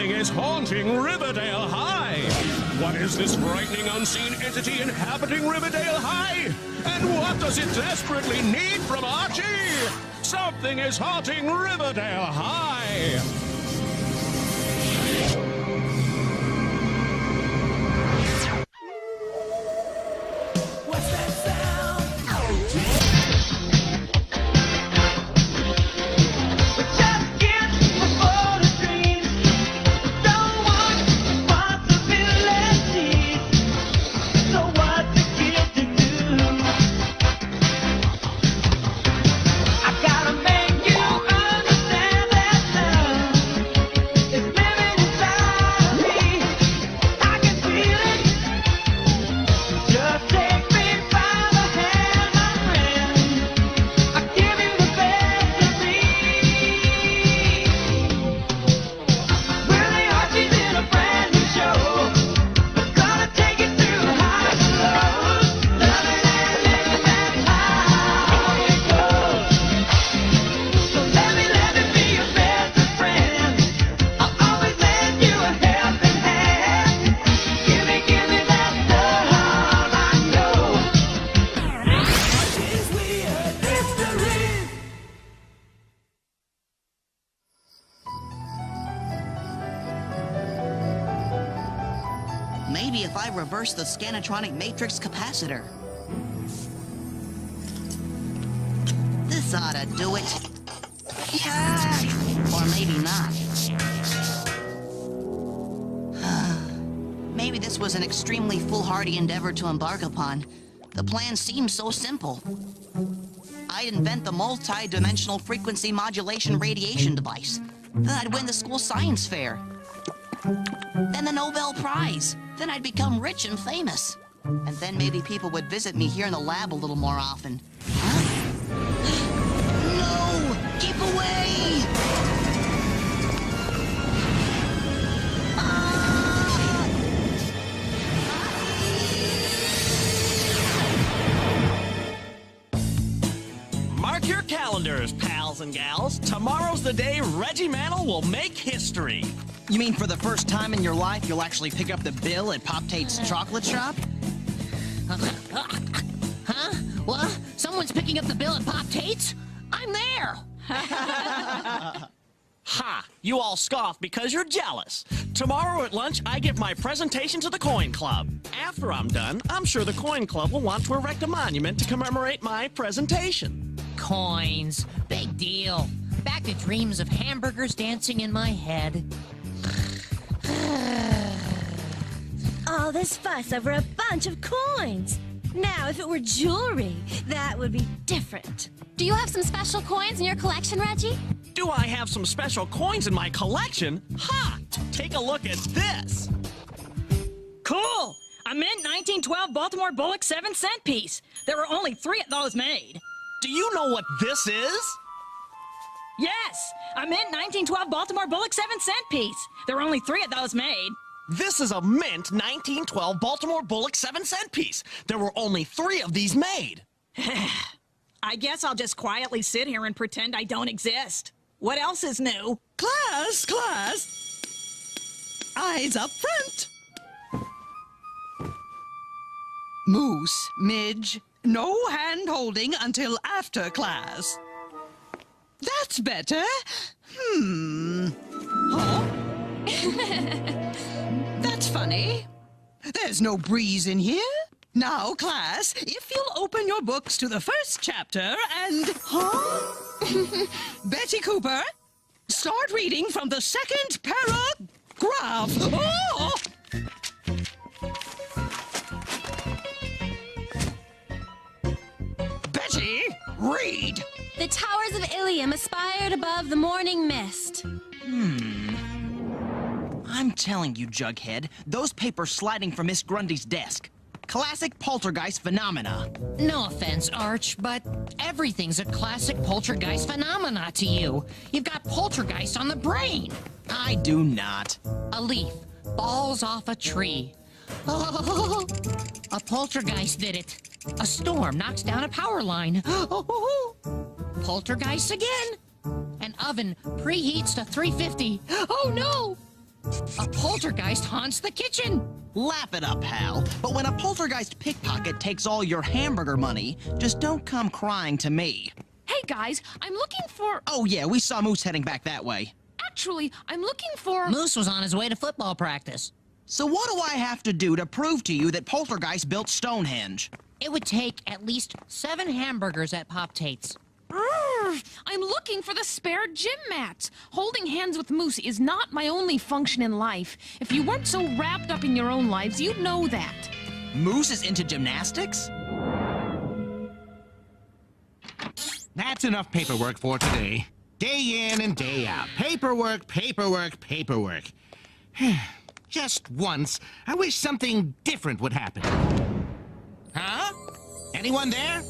Something is haunting Riverdale High. What is this frightening unseen entity inhabiting Riverdale High? And what does it desperately need from Archie? Something is haunting Riverdale High. What's that sound? Just get before the dream. Don't want responsibilities. So what's the kid to do? I gotta make you understand that love is living inside of me. I can feel it. Just take me by the hand, my friend. I'll give you the best of me. Willie Archie's in a brand new show. Gonna take it through highs and lows. Loving and living and how it goes. So let me be your best of friend. I'll always lend you a helping hand. Give me that love I know. Archie's weird history. Maybe if I reverse the scanatronic matrix capacitor. This ought to do it. Yeah! Or maybe not. Maybe this was an extremely foolhardy endeavor to embark upon. The plan seemed so simple. I'd invent the multi-dimensional frequency modulation radiation device. Then I'd win the school science fair. Then the Nobel Prize. Then I'd become rich and famous. And then maybe people would visit me here in the lab a little more often. Huh? No! Keep away! Ah! Mark your calendars, pals and gals. Tomorrow's the day Reggie Mantle will make history. You mean for the first time in your life, you'll actually pick up the bill at Pop-Tate's chocolate shop? Huh? What? Someone's picking up the bill at Pop-Tate's? I'm there! Ha! You all scoff because you're jealous. Tomorrow at lunch, I give my presentation to the Coin Club. After I'm done, I'm sure the Coin Club will want to erect a monument to commemorate my presentation. Coins. Big deal. Back to dreams of hamburgers dancing in my head. All this fuss over a bunch of coins. Now, if it were jewelry, that would be different. Do you have some special coins in your collection, Reggie? Do I have some special coins in my collection? Ha! Take a look at this. Cool! A mint 1912 Baltimore Bullock 7-cent piece. There were only 3 of those made. Do you know what this is? Yes! A mint 1912 Baltimore Bullock 7-cent piece. There were only 3 of those made. This is a mint 1912 Baltimore Bullock 7-cent piece. There were only 3 of these made. I guess I'll just quietly sit here and pretend I don't exist. What else is new? Class! Eyes up front. Moose, Midge, no hand-holding until after class. That's better. Huh? That's funny. There's no breeze in here. Now, class, if you'll open your books to the first chapter and... Huh? Betty Cooper, start reading from the second paragraph. Oh! Betty, read. The towers of Ilium aspired above the morning mist. I'm telling you, Jughead, those papers sliding from Miss Grundy's desk. Classic poltergeist phenomena. No offense, Arch, but everything's a classic poltergeist phenomena to you. You've got poltergeist on the brain. I do not. A leaf falls off a tree. Oh, a poltergeist did it. A storm knocks down a power line. Poltergeist again. An oven preheats to 350. Oh no! A poltergeist haunts the kitchen. Laugh it up, Hal. But when a poltergeist pickpocket takes all your hamburger money, just don't come crying to me. Hey guys, I'm looking for. Oh yeah, we saw Moose heading back that way. Actually, I'm looking for. Moose was on his way to football practice. So what do I have to do to prove to you that Poltergeist built Stonehenge? It would take at least 7 hamburgers at Pop Tate's. I'm looking for the spare gym mats. Holding hands with Moose is not my only function in life. If you weren't so wrapped up in your own lives, you'd know that. Moose is into gymnastics? That's enough paperwork for today. Day in and day out. Paperwork, paperwork, paperwork. Just once, I wish something different would happen. Huh? Anyone there?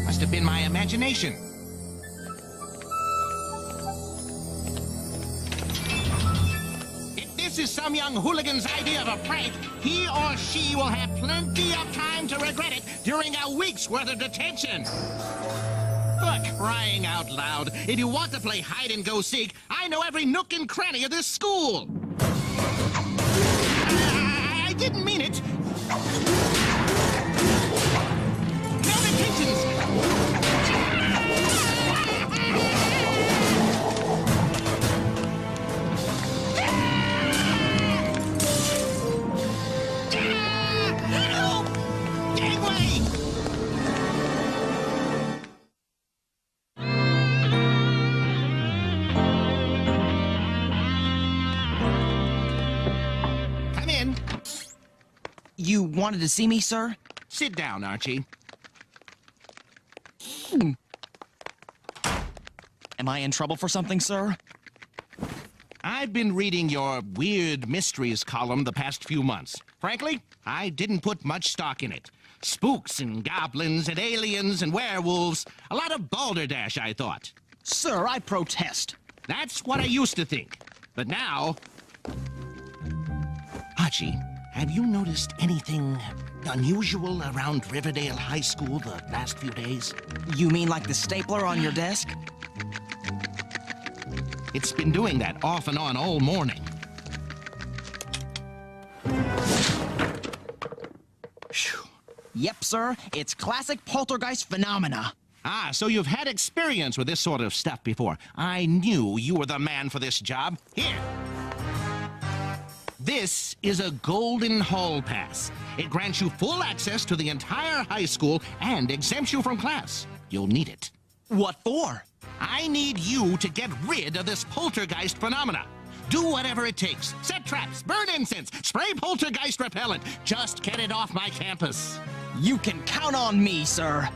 Must have been my imagination. If this is some young hooligan's idea of a prank, he or she will have plenty of time to regret it during a week's worth of detention. For crying out loud, if you want to play hide-and-go-seek, I know every nook and cranny of this school. I didn't mean it. No detentions. Help! Gangway! Come in. You wanted to see me, sir? Sit down, Archie. Am I in trouble for something, sir? I've been reading your Weird Mysteries column the past few months. Frankly, I didn't put much stock in it. Spooks and goblins and aliens and werewolves. A lot of balderdash, I thought. Sir, I protest. That's what I used to think. But now... Archie, have you noticed anything unusual around Riverdale High School the last few days? You mean like the stapler on your desk? It's been doing that off and on all morning. Phew. Yep, sir. It's classic poltergeist phenomena. Ah, so you've had experience with this sort of stuff before. I knew you were the man for this job. Here. This is a golden hall pass. It grants you full access to the entire high school and exempts you from class. You'll need it. What for? I need you to get rid of this poltergeist phenomena. Do whatever it takes. Set traps, burn incense, spray poltergeist repellent. Just get it off my campus. You can count on me, sir.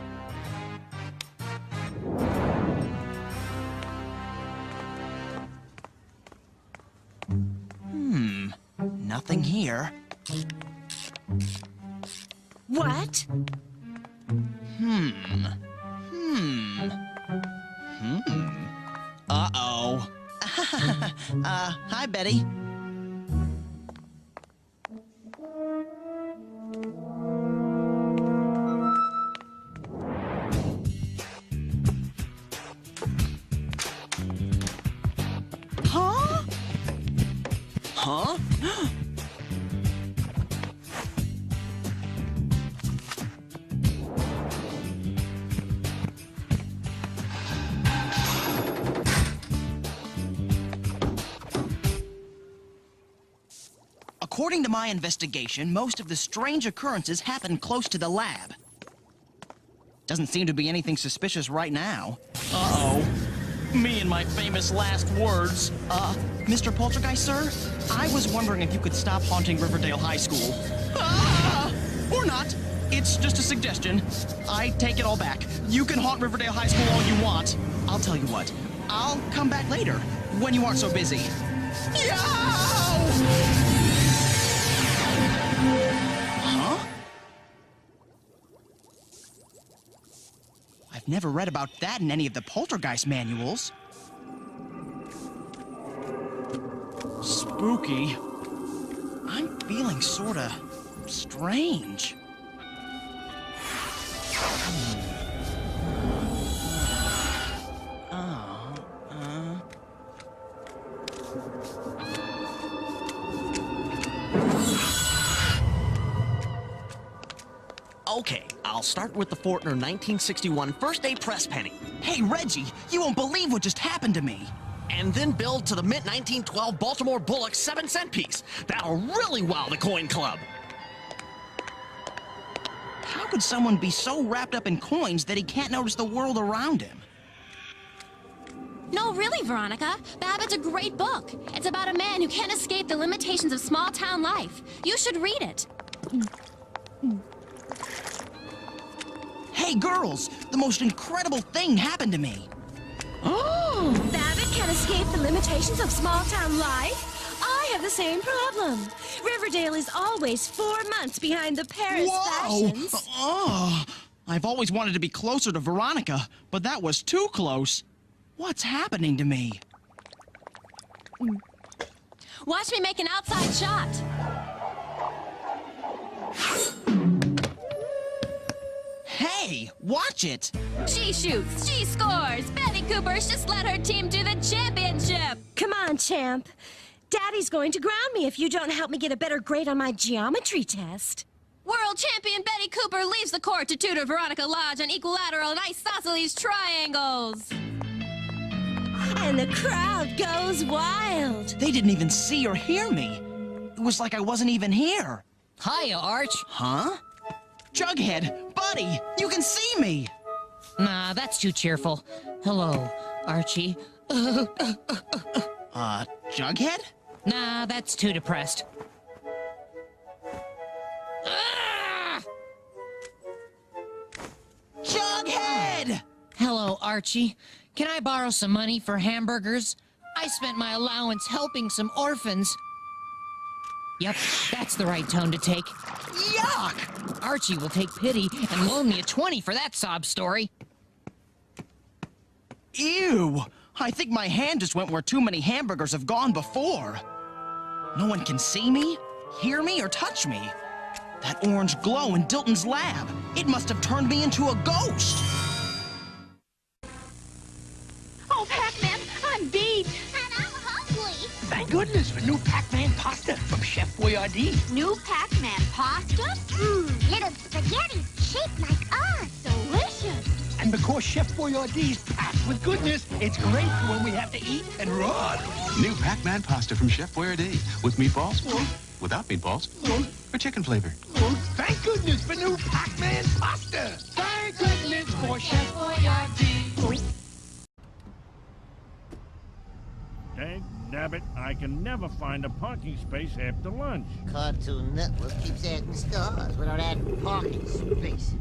Nothing here. What? Uh-oh. Hi, Betty. Huh? Huh? According to my investigation, most of the strange occurrences happen close to the lab. Doesn't seem to be anything suspicious right now. Uh-oh. Me and my famous last words. Mr. Poltergeist, sir? I was wondering if you could stop haunting Riverdale High School. Ah! Or not. It's just a suggestion. I take it all back. You can haunt Riverdale High School all you want. I'll tell you what. I'll come back later, when you aren't so busy. Yow! Huh? I've never read about that in any of the poltergeist manuals. Spooky. I'm feeling sorta strange. Okay, I'll start with the Fortner 1961 first day press penny, Hey, Reggie, you won't believe what just happened to me. and then build to the mint 1912 Baltimore Bullock 7-cent piece. That'll really wow the coin club. How could someone be so wrapped up in coins that he can't notice the world around him? No, really, Veronica. Babbitt's a great book. It's about a man who can't escape the limitations of small-town life. You should read it. Hey, girls, the most incredible thing happened to me. Oh! Babbitt can't escape the limitations of small-town life? I have the same problem. Riverdale is always 4 months behind the Paris fashions. Oh, I've always wanted to be closer to Veronica, but that was too close. What's happening to me? Watch me make an outside shot. Hey, watch it! She shoots, she scores. Betty Cooper's just led her team to the championship. Come on, champ. Daddy's going to ground me if you don't help me get a better grade on my geometry test. World champion Betty Cooper leaves the court to tutor Veronica Lodge on equilateral and isosceles triangles. And the crowd goes wild. They didn't even see or hear me. It was like I wasn't even here. Hiya, Arch. Huh? Jughead, buddy, you can see me. Nah, that's too cheerful. Hello, Archie. Jughead? Nah, that's too depressed. Jughead! Hello, Archie. Can I borrow some money for hamburgers? I spent my allowance helping some orphans. Yep, that's the right tone to take. Yuck! Archie will take pity and loan me a 20 for that sob story. Ew! I think my hand just went where too many hamburgers have gone before. No one can see me, hear me, or touch me. That orange glow in Dilton's lab, it must have turned me into a ghost. Oh, Pac-Man, I'm beat. And I'm hungry. Thank goodness for new Pac-Man pasta from Chef Boyardee. New Pac-Man pasta? Little spaghetti shaped like us. Delicious. And because Chef Boyardee's packed with goodness, it's great for when we have to eat and run. New Pac-Man pasta from Chef Boyardee. With meatballs, without meatballs, or chicken flavor. Thank goodness for new Pac-Man pasta. Thank goodness for Chef Boyardee. Dang nabbit, I can never find a parking space after lunch. Cartoon Network keeps adding stars without adding parking space.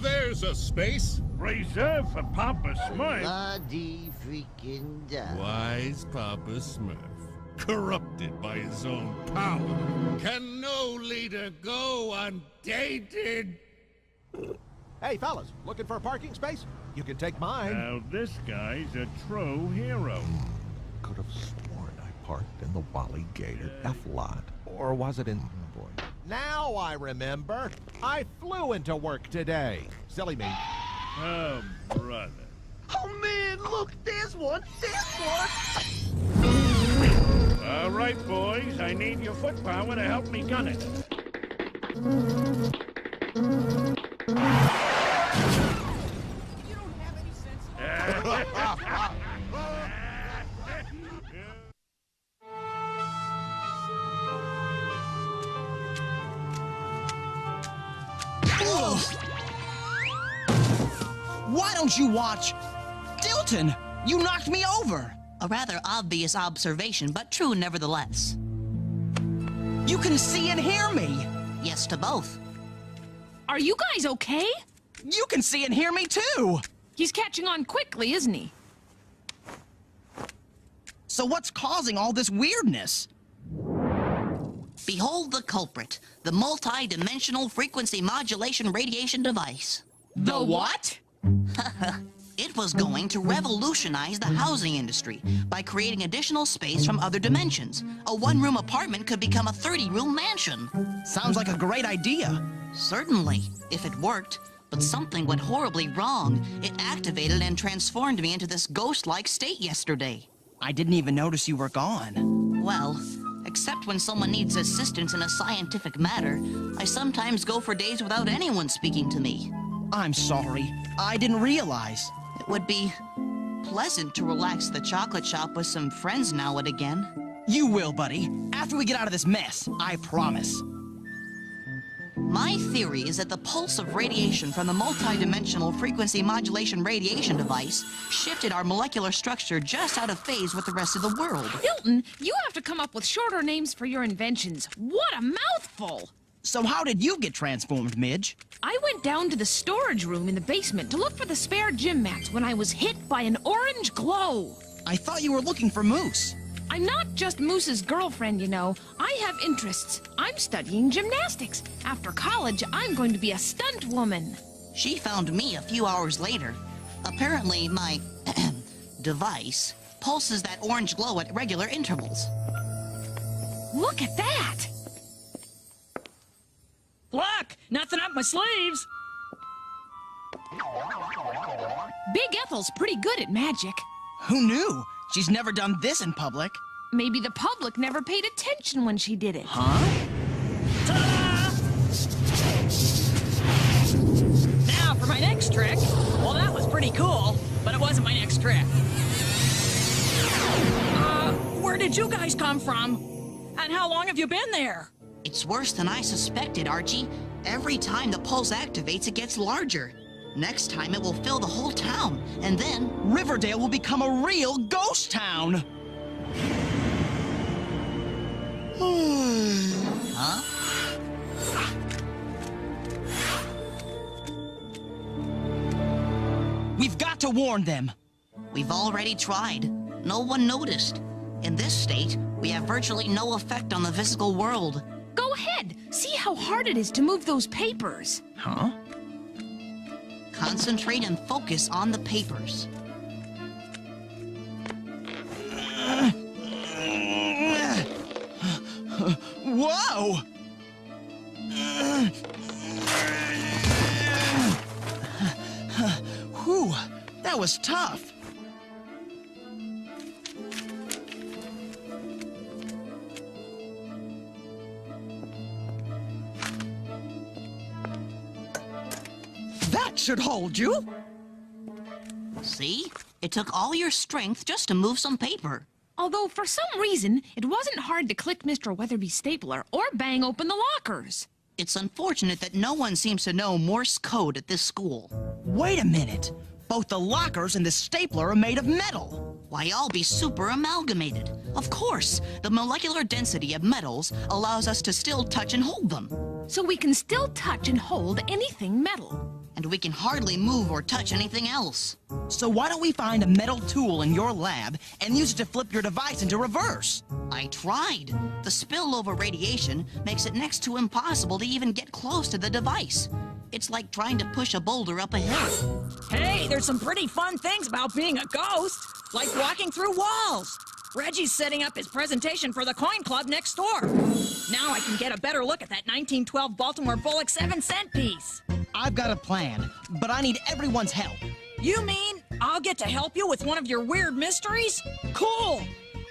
There's a space. Reserved for Papa Smurf. Bloody freaking die. Wise Papa Smurf, corrupted by his own power. Can no leader go undated? Hey, fellas, looking for a parking space? You can take mine. Now this guy's a true hero. Could have sworn I parked in the Wally Gator F lot. Or was it in... Oh, boy. Now I remember. I flew into work today. Silly me. Oh, brother. Oh, man, look, there's one. All right, boys, I need your foot power to help me gun it. Why don't you watch? Dilton, you knocked me over. A rather obvious observation, but true nevertheless. You can see and hear me. Yes to both. Are you guys okay? You can see and hear me too. He's catching on quickly, isn't he? So what's causing all this weirdness? Behold the culprit, the multi-dimensional frequency modulation radiation device. The what? It was going to revolutionize the housing industry by creating additional space from other dimensions. A one-room apartment could become a 30-room mansion. Sounds like a great idea. Certainly, if it worked. But something went horribly wrong. It activated and transformed me into this ghost-like state yesterday. I didn't even notice you were gone. Well, Except when someone needs assistance in a scientific matter, I sometimes go for days without anyone speaking to me. I'm sorry. I didn't realize. It would be pleasant to relax at the chocolate shop with some friends now and again. You will, buddy. After we get out of this mess, I promise. My theory is that the pulse of radiation from the multi-dimensional frequency modulation radiation device shifted our molecular structure just out of phase with the rest of the world. Hilton, you have to come up with shorter names for your inventions. What a mouthful! So how did you get transformed, Midge? I went down to the storage room in the basement to look for the spare gym mats when I was hit by an orange glow. I thought you were looking for Moose. I'm not just Moose's girlfriend, you know. I have interests. I'm studying gymnastics. After college, I'm going to be a stunt woman. She found me a few hours later. Apparently, my device pulses that orange glow at regular intervals. Look at that! Look, nothing up my sleeves. Big Ethel's pretty good at magic. Who knew? She's never done this in public. Maybe the public never paid attention when she did it. Huh? Ta-da! Now for my next trick. Well, that was pretty cool, but it wasn't my next trick. Where did you guys come from? And how long have you been there? It's worse than I suspected, Archie. Every time the pulse activates, it gets larger. Next time, it will fill the whole town, and then... Riverdale will become a real ghost town! Huh? We've got to warn them. We've already tried. No one noticed. In this state, we have virtually no effect on the physical world. Go ahead. See how hard it is to move those papers. Huh? Concentrate and focus on the papers. Whoa! Whew, that was tough. That should hold you. See? It took all your strength just to move some paper. Although, for some reason, it wasn't hard to click Mr. Weatherby's stapler or bang open the lockers. It's unfortunate that no one seems to know Morse code at this school. Wait a minute. Both the lockers and the stapler are made of metal. Why, all be super amalgamated. Of course, the molecular density of metals allows us to still touch and hold them. So we can still touch and hold anything metal. And we can hardly move or touch anything else. So why don't we find a metal tool in your lab and use it to flip your device into reverse? I tried. The spillover radiation makes it next to impossible to even get close to the device. It's like trying to push a boulder up a hill. Hey, there's some pretty fun things about being a ghost, like walking through walls. Reggie's setting up his presentation for the Coin Club next door. Now I can get a better look at that 1912 Baltimore Bullock 7-cent piece. I've got a plan, but I need everyone's help. You mean I'll get to help you with one of your weird mysteries? Cool!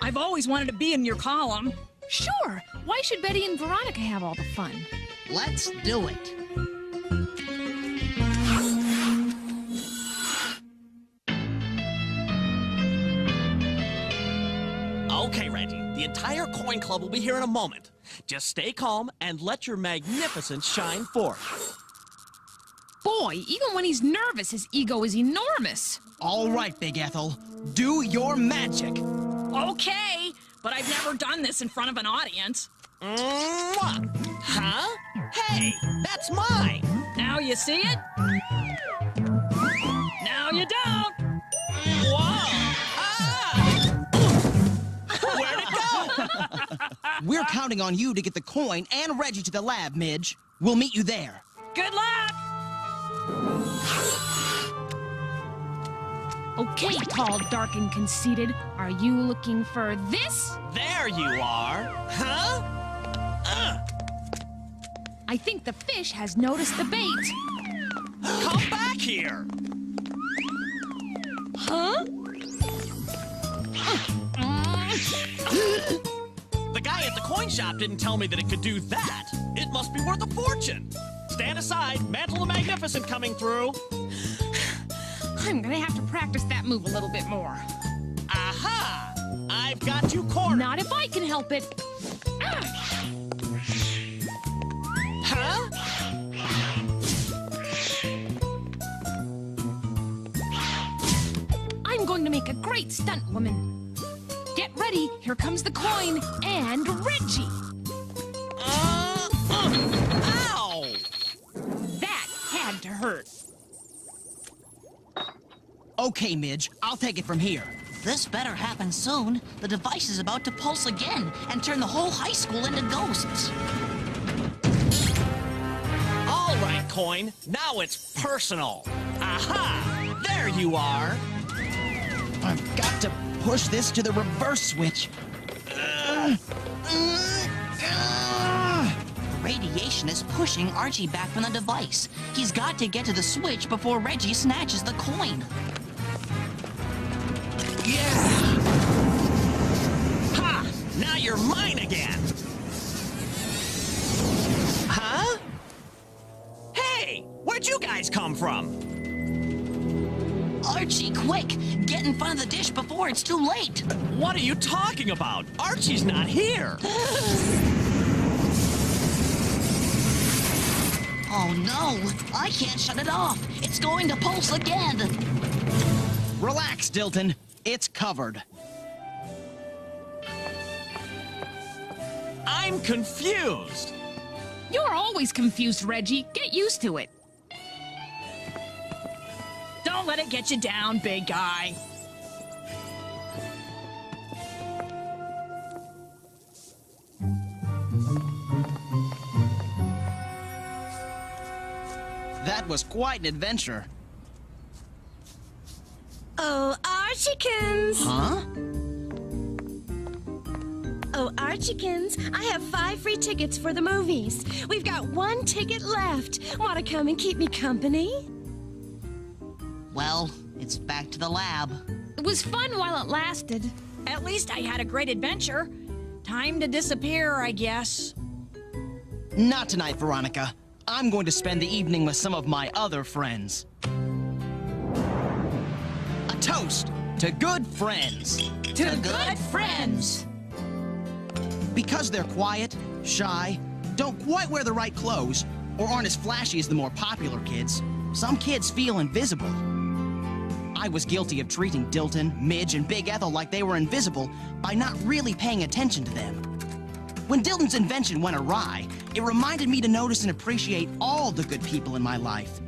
I've always wanted to be in your column. Sure. Why should Betty and Veronica have all the fun? Let's do it. Okay, Reggie, the entire Coin Club will be here in a moment. Just stay calm and let your magnificence shine forth. Boy, even when he's nervous, his ego is enormous. All right, Big Ethel. Do your magic. Okay, but I've never done this in front of an audience. Mwah. Huh? Hey, that's mine. Now you see it? Now you don't. Whoa! Ah! Where'd it go? We're counting on you to get the coin and Reggie to the lab, Midge. We'll meet you there. Good luck! Okay, tall, dark, and conceited. Are you looking for this? There you are. Huh? I think the fish has noticed the bait. Come back here. Huh? The guy at the coin coin shop didn't tell me that it could do that. It must be worth a fortune. Stand aside, Mantle the Magnificent coming through. I'm gonna have to practice that move a little bit more. Aha! I've got you cornered. Not if I can help it. Huh? I'm going to make a great stunt woman. Get ready, here comes the coin and Reggie. Ow! That had to hurt. Okay, Midge, I'll take it from here. This better happen soon. The device is about to pulse again and turn the whole high school into ghosts. All right, coin. Now it's personal. Aha! There you are. I've got to push this to the reverse switch. Radiation is pushing Archie back from the device. He's got to get to the switch before Reggie snatches the coin. Ha! Now you're mine again. Huh? Hey, where'd you guys come from? Archie, quick! Get in front of the dish before it's too late! What are you talking about? Archie's not here! Oh no! I can't shut it off! It's going to pulse again! Relax, Dilton. It's covered. I'm confused. You're always confused, Reggie. Get used to it. Don't let it get you down, big guy. That was quite an adventure. Oh, Archiekins! Huh? Oh, Archiekins, I have 5 free tickets for the movies. We've got 1 ticket left. Want to come and keep me company? Well, it's back to the lab. It was fun while it lasted. At least I had a great adventure. Time to disappear, I guess. Not tonight, Veronica. I'm going to spend the evening with some of my other friends. A toast to good friends. To good friends. Because they're quiet, shy, don't quite wear the right clothes, or aren't as flashy as the more popular kids, some kids feel invisible. I was guilty of treating Dilton, Midge, and Big Ethel like they were invisible by not really paying attention to them. When Dilton's invention went awry, it reminded me to notice and appreciate all the good people in my life.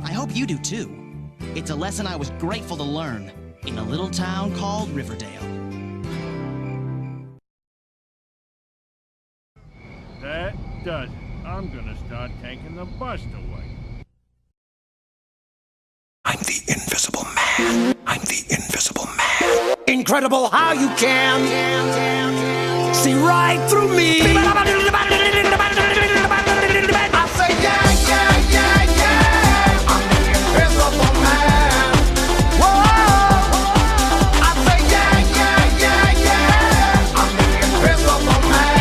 I hope you do too. It's a lesson I was grateful to learn in a little town called Riverdale. That does it. I'm gonna start taking the bus away. I'm the Invisible Man. I'm the Invisible Man. Incredible how you can see right through me. I say yeah, yeah, yeah, yeah. I'm the Invisible Man. Whoa. I say yeah, yeah, yeah, yeah. I'm the Invisible Man.